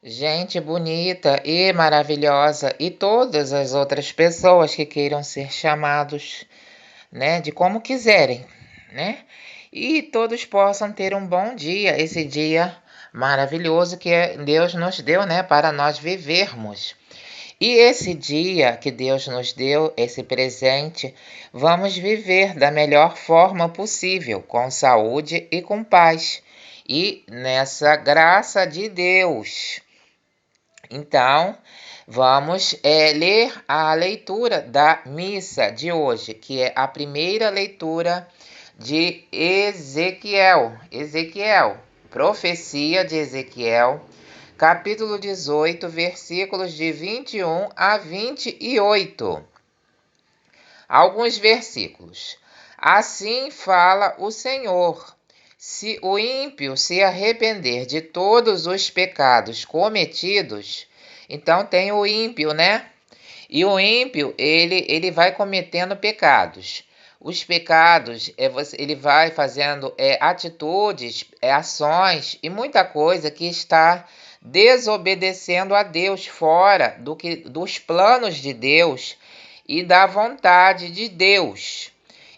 gente bonita e maravilhosa e todas as outras pessoas que queiram ser chamados, né, de como quiserem, né? E todos possam ter um bom dia, esse dia maravilhoso que Deus nos deu, né, para nós vivermos. E esse dia que Deus nos deu, esse presente, vamos viver da melhor forma possível, com saúde e com paz. E nessa graça de Deus. Então, vamos ler a leitura da missa de hoje, que é a primeira leitura de Ezequiel, profecia de Ezequiel, capítulo 18, versículos de 21 a 28. Alguns versículos. Assim fala o Senhor: se o ímpio se arrepender de todos os pecados cometidos, então tem o ímpio, né? E o ímpio, ele vai cometendo pecados. Os pecados, ele vai fazendo atitudes, ações e muita coisa que está desobedecendo a Deus, fora dos planos de Deus e da vontade de Deus.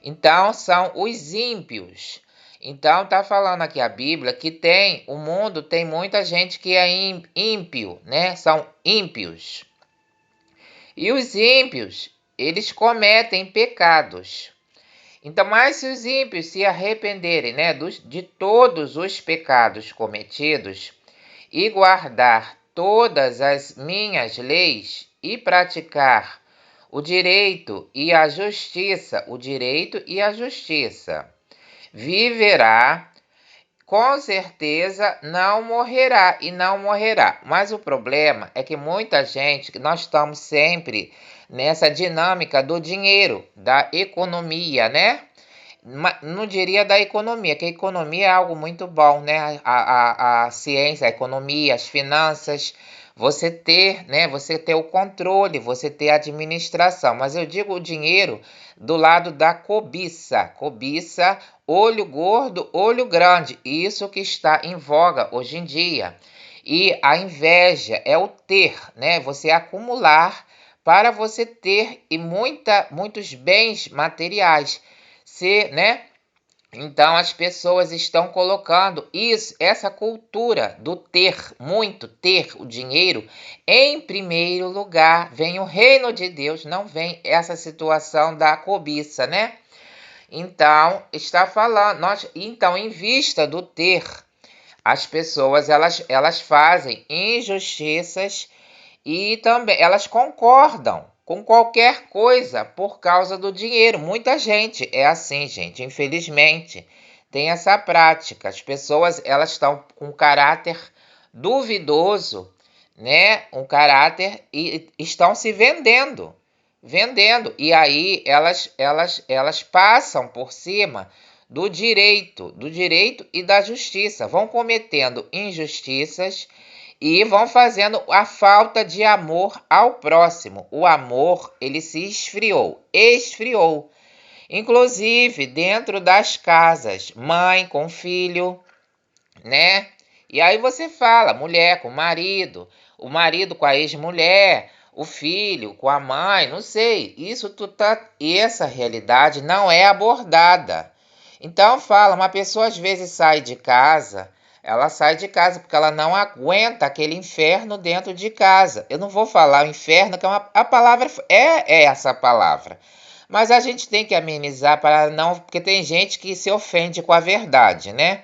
Então, são os ímpios. Então, está falando aqui a Bíblia que o mundo tem muita gente que é ímpio, né? São ímpios. E os ímpios, eles cometem pecados. Então, mas se os ímpios se arrependerem, né, de todos os pecados cometidos e guardar todas as minhas leis e praticar o direito e a justiça, viverá, com certeza não morrerá e não morrerá. Mas o problema é que muita gente, nós estamos sempre nessa dinâmica do dinheiro, da economia, né? Não diria da economia, que a economia é algo muito bom, né? A ciência, a economia, as finanças, você ter, né? Você ter o controle, você ter a administração. Mas eu digo o dinheiro do lado da cobiça. Cobiça, olho gordo, olho grande. Isso que está em voga hoje em dia. E a inveja é o ter, né? Você acumular para você ter muitos bens materiais. Né? Então as pessoas estão colocando essa cultura do ter, muito ter o dinheiro, em primeiro lugar. Vem o reino de Deus, não vem essa situação da cobiça, né? Então, está falando, então, em vista do ter, as pessoas elas fazem injustiças e também elas concordam com qualquer coisa por causa do dinheiro. Muita gente é assim, gente, infelizmente. Tem essa prática. As pessoas elas estão com um caráter duvidoso, né? Um caráter e estão se vendendo. E aí elas passam por cima do direito e da justiça. Vão cometendo injustiças e vão fazendo a falta de amor ao próximo. O amor, ele se esfriou. Inclusive dentro das casas, mãe com filho, né? E aí você fala, mulher com marido, o marido com a ex-mulher, o filho com a mãe, não sei. Essa realidade não é abordada. Então fala, uma pessoa às vezes ela sai de casa porque ela não aguenta aquele inferno dentro de casa. Eu não vou falar o inferno, que a palavra é essa palavra. Mas a gente tem que amenizar para não, porque tem gente que se ofende com a verdade, né?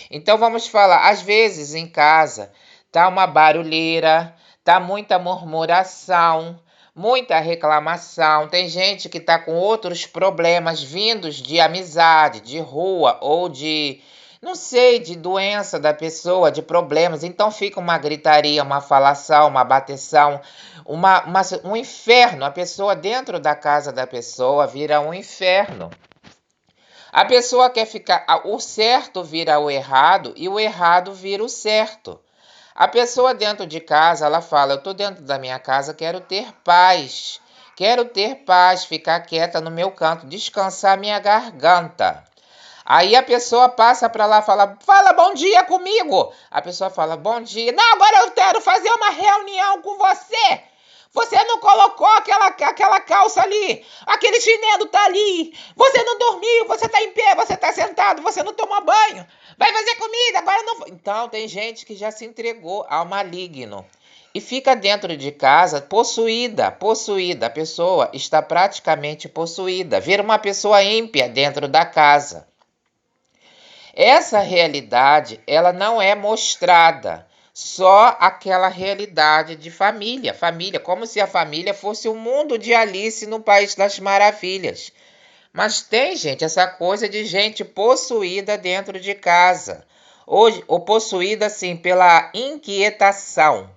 Então vamos falar, às vezes em casa tá uma barulheira, tá muita murmuração, muita reclamação. Tem gente que tá com outros problemas vindos de amizade, de rua ou não sei, de doença da pessoa, de problemas. Então fica uma gritaria, uma falação, uma bateção, um inferno. A pessoa dentro da casa da pessoa vira um inferno. A pessoa quer ficar, o certo vira o errado e o errado vira o certo. A pessoa dentro de casa, ela fala, eu estou dentro da minha casa, quero ter paz, ficar quieta no meu canto, descansar minha garganta. Aí a pessoa passa para lá e fala bom dia comigo. A pessoa fala bom dia. Não, agora eu quero fazer uma reunião com você. Você não colocou aquela calça ali. Aquele chinelo tá ali. Você não dormiu, você tá em pé, você tá sentado, você não tomou banho. Vai fazer comida, agora não. Então tem gente que já se entregou ao maligno. E fica dentro de casa possuída. A pessoa está praticamente possuída. Vira uma pessoa ímpia dentro da casa. Essa realidade, ela não é mostrada, só aquela realidade de família, como se a família fosse o mundo de Alice no País das Maravilhas. Mas tem, gente, essa coisa de gente possuída dentro de casa, ou possuída, assim, pela inquietação.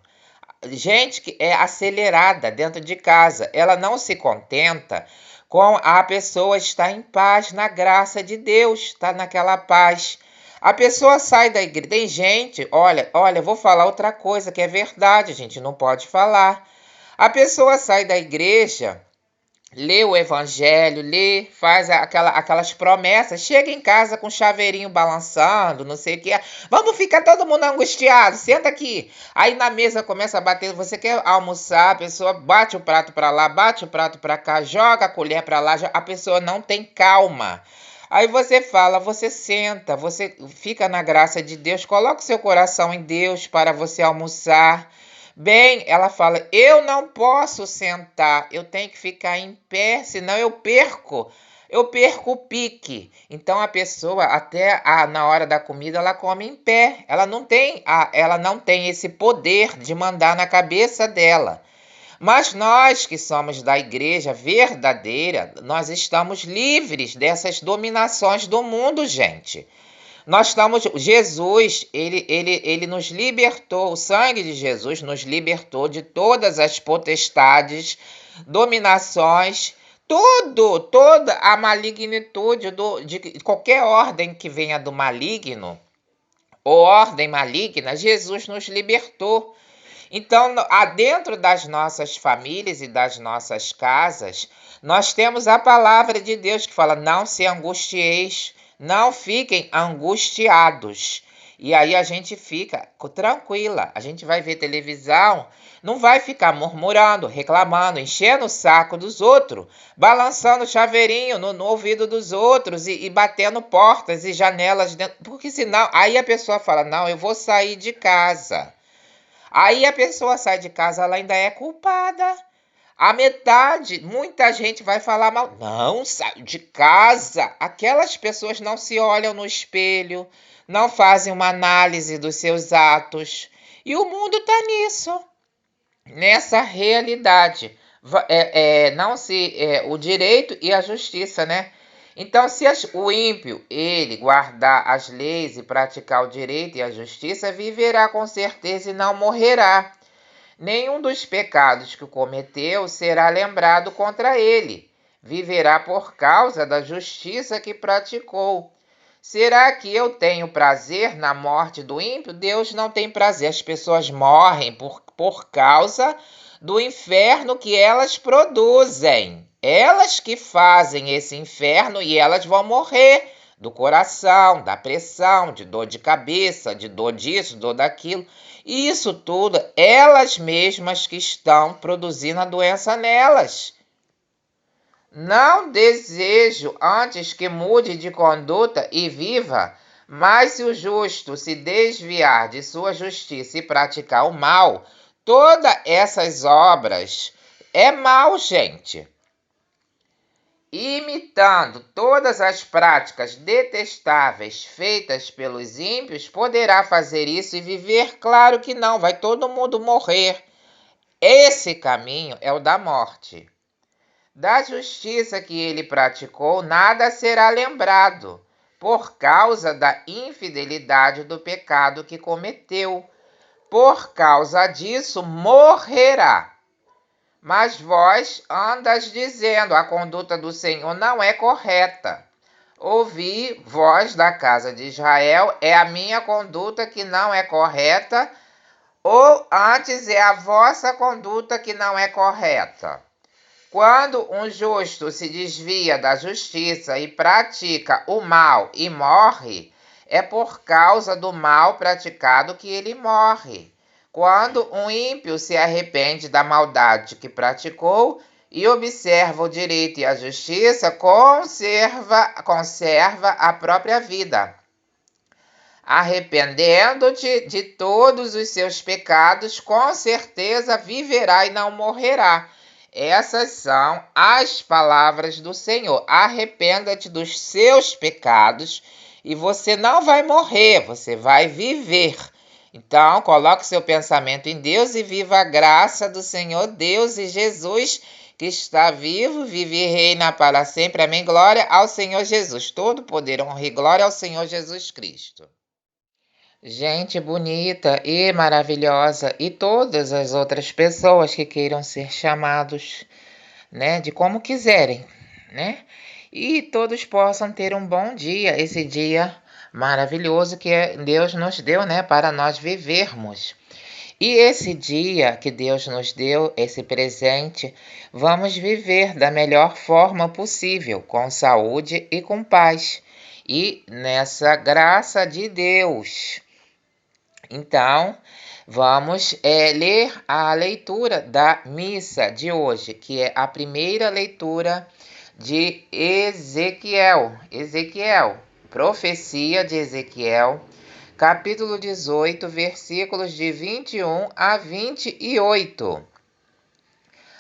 Gente que é acelerada dentro de casa, ela não se contenta com a pessoa estar em paz, na graça de Deus, está naquela paz. A pessoa sai da igreja. Tem gente, olha, eu vou falar outra coisa que é verdade, a gente não pode falar. A pessoa sai da igreja, lê o evangelho, faz aquelas promessas, chega em casa com o chaveirinho balançando, não sei o que. Vamos ficar todo mundo angustiado, senta aqui. Aí na mesa começa a bater, você quer almoçar, a pessoa bate o prato para lá, bate o prato para cá, joga a colher para lá, a pessoa não tem calma. Aí você fala, você senta, você fica na graça de Deus, coloca o seu coração em Deus para você almoçar. Bem, ela fala, eu não posso sentar, eu tenho que ficar em pé, senão eu perco o pique. Então a pessoa na hora da comida ela come em pé, ela não tem esse poder de mandar na cabeça dela. Mas nós que somos da igreja verdadeira, nós estamos livres dessas dominações do mundo, gente. Jesus, ele nos libertou, o sangue de Jesus nos libertou de todas as potestades, dominações, toda a malignitude de qualquer ordem que venha do maligno, ou ordem maligna, Jesus nos libertou. Então, dentro das nossas famílias e das nossas casas, nós temos a palavra de Deus que fala, não se angustieis, não fiquem angustiados. E aí a gente fica tranquila, a gente vai ver televisão, não vai ficar murmurando, reclamando, enchendo o saco dos outros, balançando o chaveirinho no ouvido dos outros e batendo portas e janelas dentro, porque senão, aí a pessoa fala, não, eu vou sair de casa. Aí a pessoa sai de casa, ela ainda é culpada. A metade, muita gente vai falar mal. Não, sai de casa. Aquelas pessoas não se olham no espelho, não fazem uma análise dos seus atos. E o mundo está nisso, nessa realidade. O direito e a justiça, né? Então, se o ímpio, ele guardar as leis e praticar o direito e a justiça, viverá com certeza e não morrerá. Nenhum dos pecados que cometeu será lembrado contra ele. Viverá por causa da justiça que praticou. Será que eu tenho prazer na morte do ímpio? Deus não tem prazer. As pessoas morrem por causa do inferno que elas produzem. Elas que fazem esse inferno e elas vão morrer do coração, da pressão, de dor de cabeça, de dor disso, dor daquilo. E isso tudo, elas mesmas que estão produzindo a doença nelas. Não desejo antes que mude de conduta e viva, mas se o justo se desviar de sua justiça e praticar o mal, todas essas obras é mal, gente. Imitando todas as práticas detestáveis feitas pelos ímpios, poderá fazer isso e viver? Claro que não, vai todo mundo morrer. Esse caminho é o da morte. Da justiça que ele praticou, nada será lembrado, por causa da infidelidade do pecado que cometeu. Por causa disso, morrerá. Mas vós andas dizendo, a conduta do Senhor não é correta. Ouvi, vós da casa de Israel, é a minha conduta que não é correta, ou antes é a vossa conduta que não é correta? Quando um justo se desvia da justiça e pratica o mal e morre, é por causa do mal praticado que ele morre. Quando um ímpio se arrepende da maldade que praticou e observa o direito e a justiça, conserva a própria vida. Arrependendo-te de todos os seus pecados, com certeza viverá e não morrerá. Essas são as palavras do Senhor. Arrependa-te dos seus pecados e você não vai morrer, você vai viver. Então, coloque seu pensamento em Deus e viva a graça do Senhor Deus e Jesus, que está vivo, vive e reina para sempre. Amém. Glória ao Senhor Jesus. Todo poder, honra e glória ao Senhor Jesus Cristo. Gente bonita e maravilhosa, e todas as outras pessoas que queiram ser chamados, né, de como quiserem, né? E todos possam ter um bom dia, esse dia maravilhoso que Deus nos deu, né, para nós vivermos. E esse dia que Deus nos deu, esse presente, vamos viver da melhor forma possível, com saúde e com paz, e nessa graça de Deus. Então, vamos ler a leitura da missa de hoje, que é a primeira leitura de Ezequiel, profecia de Ezequiel, capítulo 18, versículos de 21 a 28.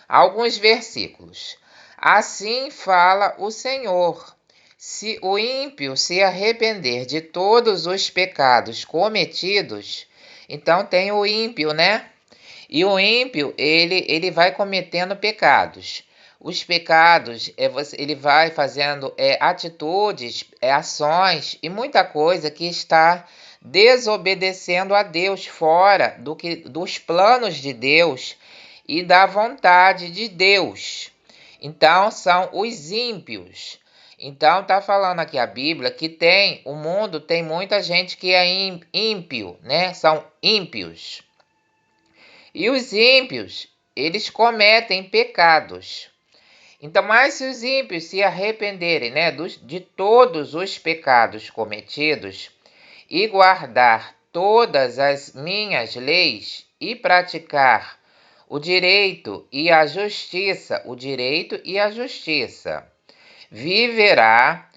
Alguns versículos. Assim fala o Senhor: se o ímpio se arrepender de todos os pecados cometidos, então tem o ímpio, né? E o ímpio, ele vai cometendo pecados. Os pecados, ele vai fazendo atitudes, ações e muita coisa que está desobedecendo a Deus, fora dos planos de Deus e da vontade de Deus. Então, são os ímpios. Então, está falando aqui a Bíblia que o mundo tem muita gente que é ímpio, né? São ímpios. E os ímpios, eles cometem pecados. Então, mas se os ímpios se arrependerem, né, de todos os pecados cometidos e guardar todas as minhas leis e praticar o direito e a justiça, viverá,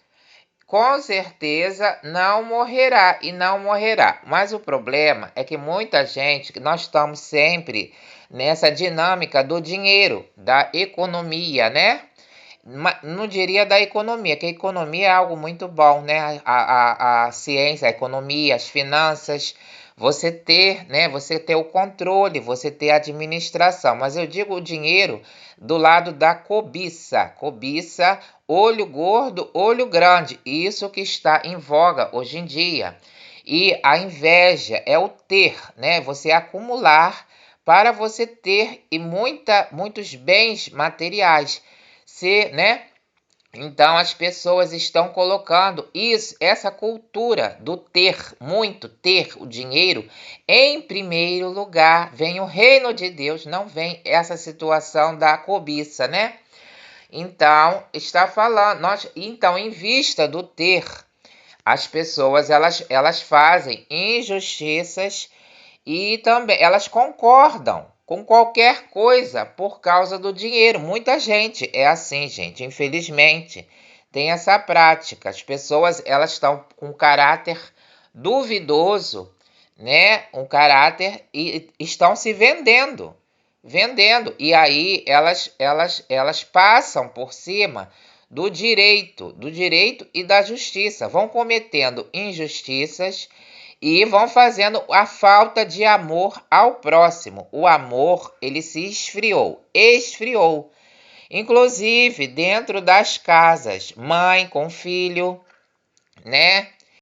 com certeza não morrerá e não morrerá. Mas o problema é que muita gente, nós estamos sempre nessa dinâmica do dinheiro, da economia, né? Não diria da economia, que a economia é algo muito bom, né? A ciência, a economia, as finanças, você ter, né? Você ter o controle, você ter a administração. Mas eu digo o dinheiro do lado da cobiça. Cobiça, olho gordo, olho grande. Isso que está em voga hoje em dia. E a inveja é o ter, né? Você acumular para você ter muitos bens materiais. Né? Então as pessoas estão colocando essa cultura do ter, muito ter o dinheiro, em primeiro lugar. Vem o reino de Deus, não vem essa situação da cobiça, né? Então, está falando, então, em vista do ter, as pessoas elas fazem injustiças e também elas concordam com qualquer coisa por causa do dinheiro. Muita gente é assim, gente, infelizmente. Tem essa prática. As pessoas elas estão com um caráter duvidoso, né? Um caráter e estão se vendendo. E aí elas passam por cima do direito e da justiça. Vão cometendo injustiças e vão fazendo a falta de amor ao próximo. O amor, ele se esfriou. Inclusive dentro das casas, mãe com filho, né?